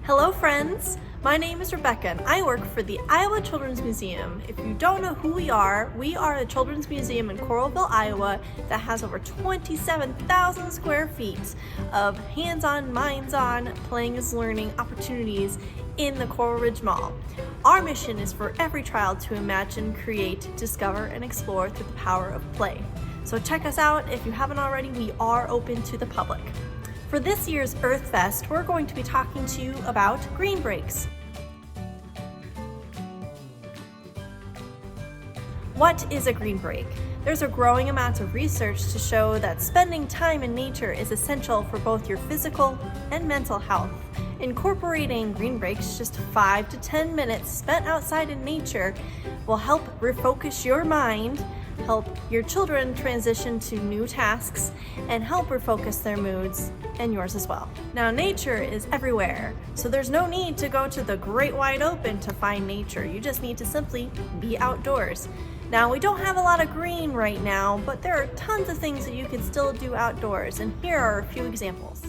Hello friends, my name is Rebecca and I work for the Iowa Children's Museum. If you don't know who we are a children's museum in Coralville, Iowa that has over 27,000 square feet of hands-on, minds-on, playing is learning opportunities in the Coral Ridge Mall. Our mission is for every child to imagine, create, discover, and explore through the power of play. So check us out. If you haven't already, we are open to the public. For this year's Earth Fest, we're going to be talking to you about green breaks. What is a green break? There's a growing amount of research to show that spending time in nature is essential for both your physical and mental health. Incorporating green breaks, just 5 to 10 minutes spent outside in nature, will help refocus your mind, help your children transition to new tasks, and help refocus their moods and yours as well. Now, nature is everywhere, so there's no need to go to the great wide open to find nature. You just need to simply be outdoors. Now, we don't have a lot of green right now, but there are tons of things that you can still do outdoors, and here are a few examples.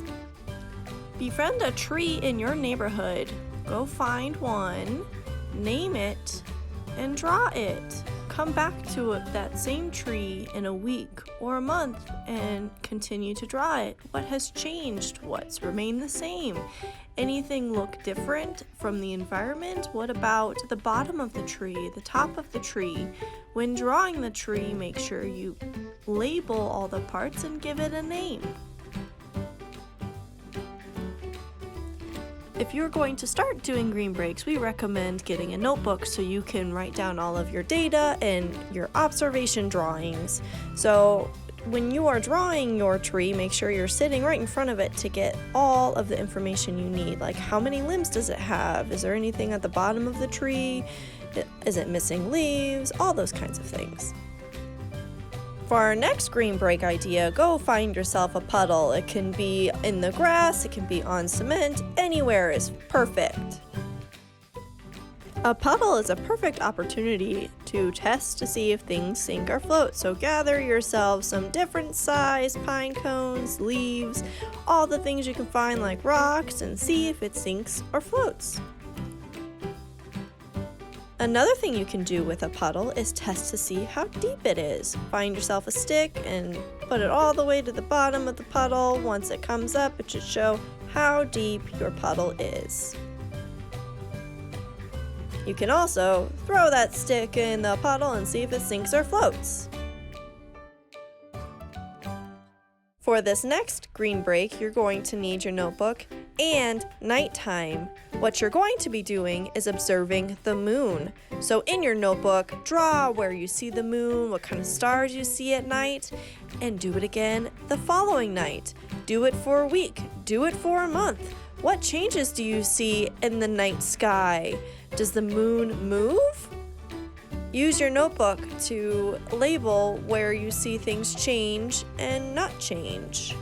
Befriend a tree in your neighborhood. Go find one, name it, and draw it. Come back to that same tree in a week or a month and continue to draw it. What has changed? What's remained the same? Anything look different from the environment? What about the bottom of the tree, the top of the tree? When drawing the tree, make sure you label all the parts and give it a name. If you're going to start doing green breaks, we recommend getting a notebook so you can write down all of your data and your observation drawings. So when you are drawing your tree, make sure you're sitting right in front of it to get all of the information you need, like how many limbs does it have? Is there anything at the bottom of the tree? Is it missing leaves? All those kinds of things. For our next green break idea, go find yourself a puddle. It can be in the grass, it can be on cement, anywhere is perfect. A puddle is a perfect opportunity to test to see if things sink or float. So gather yourself some different size pine cones, leaves, all the things you can find like rocks, and see if it sinks or floats. Another thing you can do with a puddle is test to see how deep it is. Find yourself a stick and put it all the way to the bottom of the puddle. Once it comes up, it should show how deep your puddle is. You can also throw that stick in the puddle and see if it sinks or floats. For this next green break, you're going to need your notebook and nighttime. What you're going to be doing is observing the moon. So in your notebook, draw where you see the moon, what kind of stars you see at night, and do it again the following night. Do it for a week, do it for a month. What changes do you see in the night sky? Does the moon move? Use your notebook to label where you see things change and not change.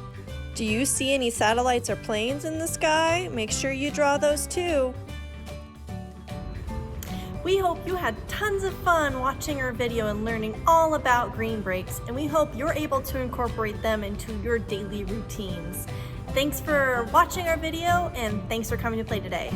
Do you see any satellites or planes in the sky? Make sure you draw those too. We hope you had tons of fun watching our video and learning all about green breaks, and we hope you're able to incorporate them into your daily routines. Thanks for watching our video, and thanks for coming to play today.